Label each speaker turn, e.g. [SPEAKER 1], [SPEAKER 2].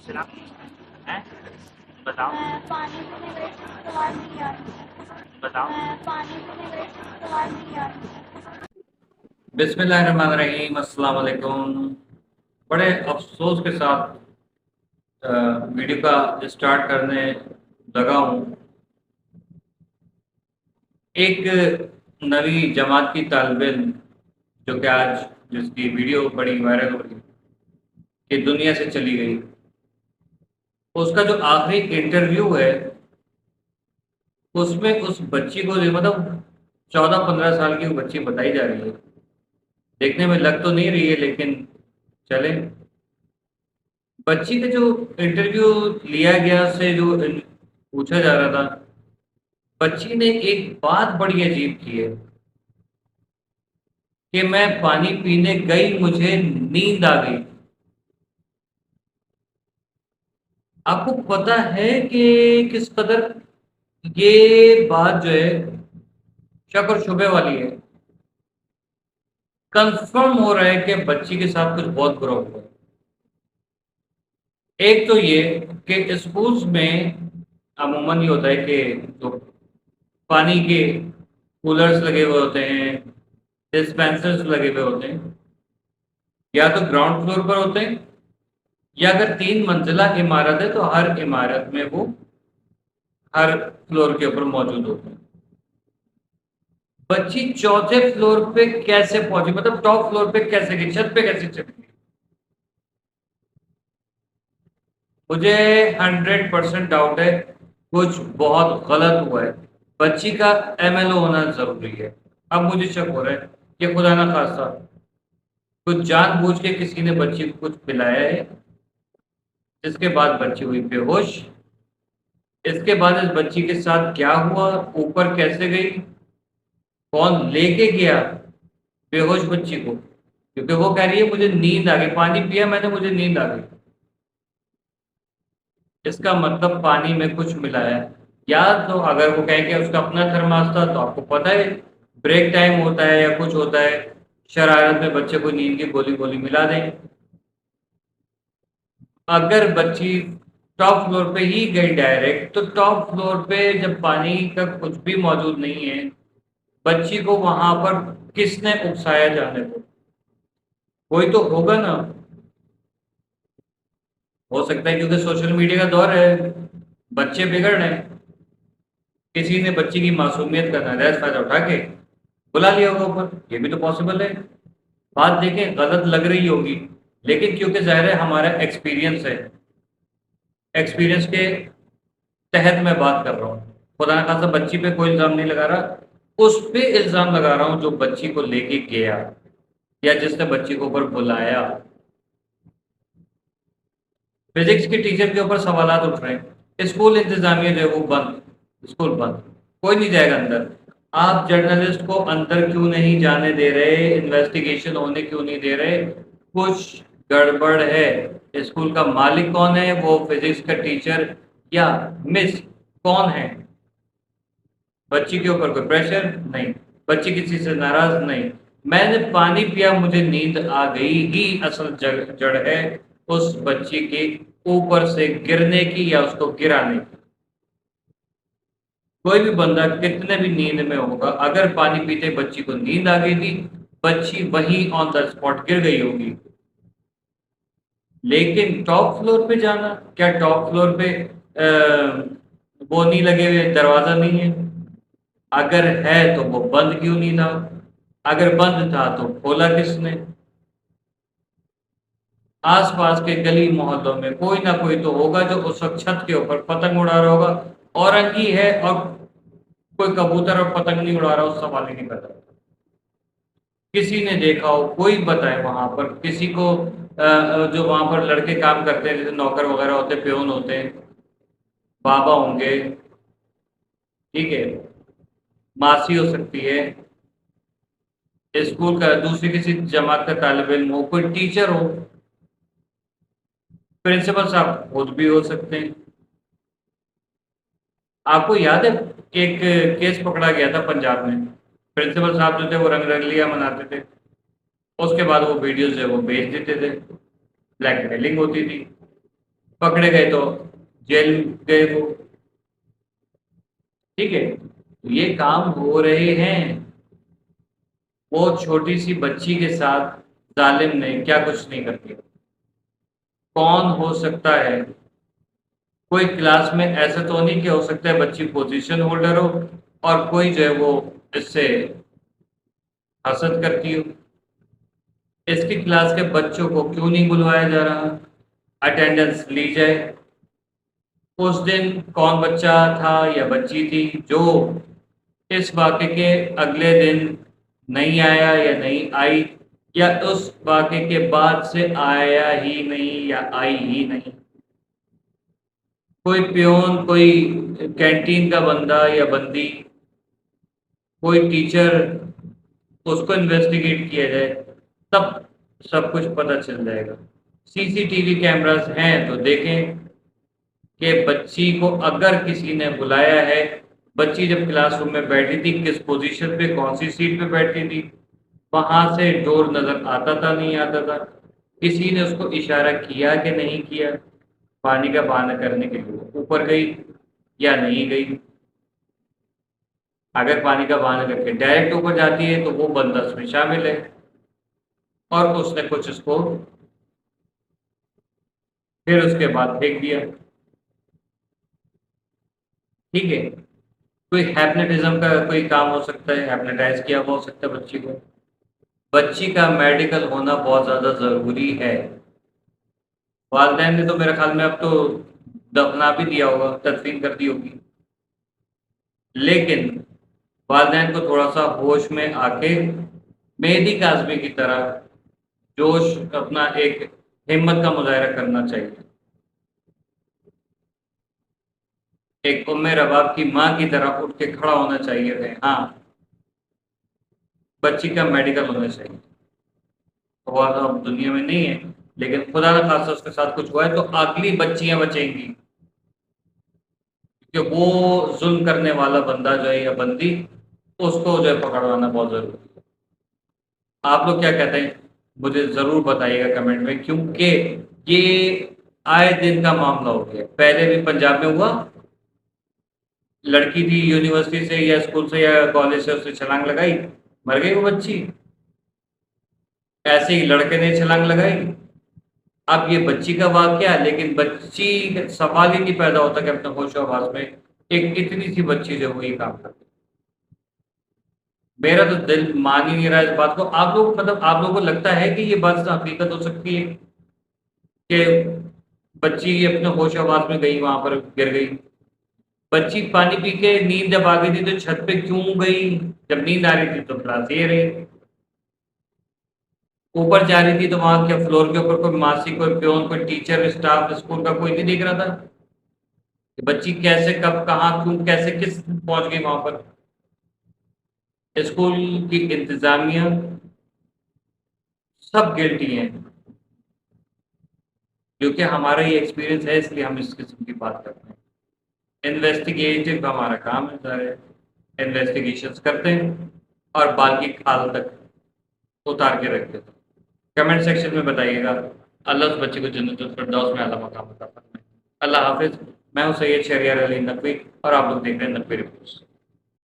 [SPEAKER 1] السلام ہیں بتاؤ
[SPEAKER 2] پانی پینے گئے تھے سوال نہیں آ
[SPEAKER 1] بتاؤ
[SPEAKER 2] پانی پینے گئے تھے سوال نہیں آ
[SPEAKER 3] بسم اللہ الرحمن الرحیم، السلام علیکم۔ بڑے افسوس کے ساتھ ویڈیو کا اسٹارٹ کرنے لگا ہوں۔ ایک نوی جماعت کی طالب علم جو کہ آج جس کی ویڈیو بڑی وائرل ہو رہی کہ دنیا سے چلی گئی، اس کا جو آخری انٹرویو ہے اس میں اس بچی کو مطلب 14-15 سال کی وہ بچی بتائی جا رہی ہے۔ دیکھنے میں لگ تو نہیں رہی ہے لیکن چلے، بچی کا جو انٹرویو لیا گیا سے جو پوچھا جا رہا تھا، بچی نے ایک بات بڑی عجیب کی ہے کہ میں پانی پینے گئی، مجھے نیند آ گئی۔ آپ کو پتا ہے کہ کس قدر یہ بات جو ہے شک اور شبے والی ہے۔ کنفرم ہو رہا ہے کہ بچی کے ساتھ کچھ بہت برا ہوا ہے۔ ایک تو یہ کہ اسکولز میں عموماً یہ ہوتا ہے کہ جو پانی کے کولرز لگے ہوئے ہوتے ہیں، ڈسپینسرز لگے ہوئے ہوتے ہیں، یا تو گراؤنڈ فلور پر ہوتے ہیں، یا اگر 3 منزلہ عمارت ہے تو ہر عمارت میں وہ ہر فلور کے اوپر موجود ہوتے ہیں۔ بچی چوتھے فلور پہ کیسے پہنچی، مطلب ٹاپ فلور پہ کیسے گئی، چھت پہ کیسے چلی گئی؟ مجھے 100% ڈاؤٹ ہے کچھ بہت غلط ہوا ہے۔ بچی کا MLO ہونا ضروری ہے۔ اب مجھے شک ہو رہا ہے کہ خدا نہ خواستہ کچھ جان بوجھ کے کسی نے بچی کو کچھ پلایا ہے، جس کے بعد بچی ہوئی بے ہوش۔ اس کے بعد اس بچی کے ساتھ کیا ہوا، اوپر کیسے گئی، کون لے کے گیا بے ہوش بچی کو، کیونکہ وہ کہہ رہی ہے مجھے نیند آ گئی، پانی پیا میں نے، مجھے نیند آ گئی۔ اس کا مطلب پانی میں کچھ ملایا ہے، یا تو اگر وہ کہیں کہ اس کا اپنا تھرماس تھا تو آپ کو پتہ ہے بریک ٹائم ہوتا ہے یا کچھ ہوتا ہے، شرارت میں بچے کو نیند کی گولی ملا دیں۔ اگر بچی ٹاپ فلور پہ ہی گئی ڈائریکٹ، تو ٹاپ فلور پہ جب پانی کا کچھ بھی موجود نہیں ہے، بچی کو وہاں پر کس نے اکسایا جانے کو؟ کوئی تو ہوگا نا۔ ہو سکتا ہے کیونکہ سوشل میڈیا کا دور ہے، بچے بگڑ رہے ہیں، کسی نے بچی کی معصومیت کا ناجائز فائدہ اٹھا کے بلا لیا ہوگا اوپر، یہ بھی تو پاسبل ہے۔ بات دیکھیں غلط لگ رہی ہوگی، لیکن کیونکہ ظاہر ہے ہمارا ایکسپیرینس ہے، ایکسپیرینس کے تحت میں بات کر رہا ہوں۔ خدا نہ خاصا بچی پہ کوئی الزام نہیں لگا رہا، اس پہ الزام لگا رہا ہوں جو بچی کو لے کے گیا یا جس نے بچی کو اوپر بلایا۔ فزکس کے ٹیچر کے اوپر سوالات اٹھ رہے ہیں، اسکول انتظامیہ جو ہے وہ بند، اسکول بند، کوئی نہیں جائے گا اندر۔ آپ جرنلسٹ کو اندر کیوں نہیں جانے دے رہے، انویسٹیگیشن ہونے کیوں نہیں دے رہے؟ کچھ گڑبڑ ہے۔ اسکول کا مالک کون ہے؟ وہ فزکس کا ٹیچر یا مس کون ہے؟ بچی کے اوپر کوئی پریشر نہیں، بچی کسی سے ناراض نہیں، میں نے پانی پیا مجھے نیند آ گئی ہی اصل جڑ ہے اس بچی کے اوپر سے گرنے کی یا اس کو گرانے کی۔ کوئی بھی بندہ کتنے بھی نیند میں ہوگا، اگر پانی پیتے بچی کو نیند آ گئی تھی، بچی وہیں آن دا اسپاٹ گر گئی ہوگی۔ لیکن ٹاپ فلور پہ جانا، کیا ٹاپ فلور پہ وہ نہیں لگے ہوئے، دروازہ نہیں ہے؟ اگر ہے تو وہ بند کیوں نہیں تھا؟ اگر بند تھا تو کھولا کس نے؟ آس پاس کے گلی محلوں میں کوئی نہ کوئی تو ہوگا جو اس وقت چھت کے اوپر پتنگ اڑا رہا ہوگا، اورنگی ہے اور کوئی کبوتر اور پتنگ نہیں اڑا رہا، اس سوال ہی نہیں پتا۔ کسی نے دیکھا ہو، کوئی بتائے وہاں پر کسی کو، جو وہاں پر لڑکے کام کرتے ہیں جیسے نوکر وغیرہ ہوتے، پیون ہوتے ہیں، بابا ہوں گے، ٹھیک ہے، ماسی ہو سکتی ہے، اسکول کا دوسری کسی جماعت کا طالب علم ہو، کوئی ٹیچر ہو، پرنسپل صاحب خود بھی ہو سکتے ہیں۔ آپ کو یاد ہے ایک کیس پکڑا گیا تھا پنجاب میں، پرنسپل صاحب جو تھے وہ رنگ رنگلیاں مناتے تھے، اس کے بعد وہ ویڈیوز جو وہ بیچ دیتے تھے، بلیک میلنگ ہوتی تھی۔ پکڑے گئے تو جیل گئے وہ. ٹھیک ہے, یہ کام ہو رہے ہیں. وہ چھوٹی سی بچی کے ساتھ ظالم نے کیا کچھ نہیں کر دیا. کون ہو سکتا ہے؟ کوئی کلاس میں ایسا تو نہیں کہ ہو سکتا ہے بچی پوزیشن ہولڈر ہو اور کوئی جو ہے وہ اس سے حسد کرتی ہو. اس کی کلاس کے بچوں کو کیوں نہیں بلوایا جا رہا, اٹینڈنس لی جائے. اس دن کون بچہ تھا یا بچی تھی جو اس واقعے کے اگلے دن نہیں آیا یا نہیں آئی, یا اس واقعے کے بعد سے آیا ہی نہیں یا آئی ہی نہیں. کوئی پیون, کوئی کینٹین کا بندہ یا بندی, کوئی ٹیچر, اس کو انویسٹیگیٹ کیا جائے تب سب کچھ پتہ چل جائے گا. سی سی ٹی وی کیمراز ہیں تو دیکھیں کہ بچی کو اگر کسی نے بلایا ہے, بچی جب کلاس روم میں بیٹھی تھی کس پوزیشن پہ کون سی سیٹ پہ بیٹھی تھی, وہاں سے ڈور نظر آتا تھا نہیں آتا تھا, کسی نے اس کو اشارہ کیا کہ نہیں کیا, پانی کا بہانہ کرنے کے لیے اوپر گئی یا نہیں گئی. اگر پانی کا بہانہ کر کے ڈائریکٹ اوپر جاتی ہے تو وہ بندہ اس میں شامل ہے اور اس نے کچھ اس کو پھر اس کے بعد پھینک دیا. ٹھیک ہے, کوئی ہیپنیٹزم کا کوئی کام ہو سکتا ہے, ہیپنیٹائز کیا ہوا ہو سکتا ہے بچی کو. بچی کا میڈیکل ہونا بہت زیادہ ضروری ہے. والدین نے تو میرے خیال میں اب تو دفنا بھی دیا ہوگا, تدفین کر دی ہوگی, لیکن والدین کو تھوڑا سا ہوش میں آ کے مہدی کاظمی کی طرح جوش اپنا ایک ہمت کا مظاہرہ کرنا چاہیے. ایک ام رباب کی ماں کی طرح اٹھ کے کھڑا ہونا چاہیے تھے. ہاں, بچی کا میڈیکل ہونا چاہیے. وہ تو اب دنیا میں نہیں ہے, لیکن خدا نہ خاصہ اس کے ساتھ کچھ ہوا ہے تو اگلی بچیاں بچیں گی, کہ وہ ظلم کرنے والا بندہ جو ہے یا بندی, اس کو جو ہے پکڑوانا بہت ضروری ہے. آپ لوگ کیا کہتے ہیں مجھے ضرور بتائیے گا کمنٹ میں, کیونکہ یہ آئے دن کا معاملہ ہو گیا. پہلے بھی پنجاب میں ہوا, لڑکی تھی یونیورسٹی سے یا اسکول سے یا کالج سے, اس نے چھلانگ لگائی, مر گئی وہ بچی. ایسے ہی لڑکے نے چھلانگ لگائی. اب یہ بچی کا واقعہ, لیکن بچی سوال ہی نہیں پیدا ہوتا کہ اپنے ہوش و حواس میں ایک اتنی سی بچی جو وہی کام کرتی. میرا تو دل مان ہی نہیں رہا اس بات کو. آپ لوگ مطلب آپ لوگوں کو لگتا ہے کہ یہ بات حقیقت ہو سکتی ہے کہ بچی اپنے ہوش و حواس میں گئی, وہاں پر گر گئی. بچی پانی پی کے نیند جب آ گئی تھی تو چھت پہ کیوں گئی؟ جب نیند آ رہی تھی تو کلاس یہ رہی. اوپر جا رہی تھی تو وہاں کے فلور کے اوپر کوئی ماسی, کوئی پیون, کوئی ٹیچر, اسٹاف اسکول کا کوئی نہیں دیکھ رہا تھا کہ بچی کیسے, کب, کہاں, کیوں, کیسے, کس پہنچ گئی وہاں پر. اسکول کی انتظامیہ سب گلٹی ہیں, کیونکہ ہمارا یہ ایکسپیرینس ہے اس لیے ہم اس قسم کی بات کرتے ہیں. انویسٹیگیٹو کا ہمارا کام ہے, سارے انویسٹیگیشنز کرتے ہیں اور بال کی کھال تک اتار کے رکھ دیتے ہیں. کمنٹ سیکشن میں بتائیے گا. اللہ اس بچے کو جنت الفردوس میں اعلیٰ مقام عطا فرمائے. اللہ حافظ. میں ہوں سید شہریار علی نقوی اور آپ لوگ دیکھ رہے ہیں نقوی رپورٹس.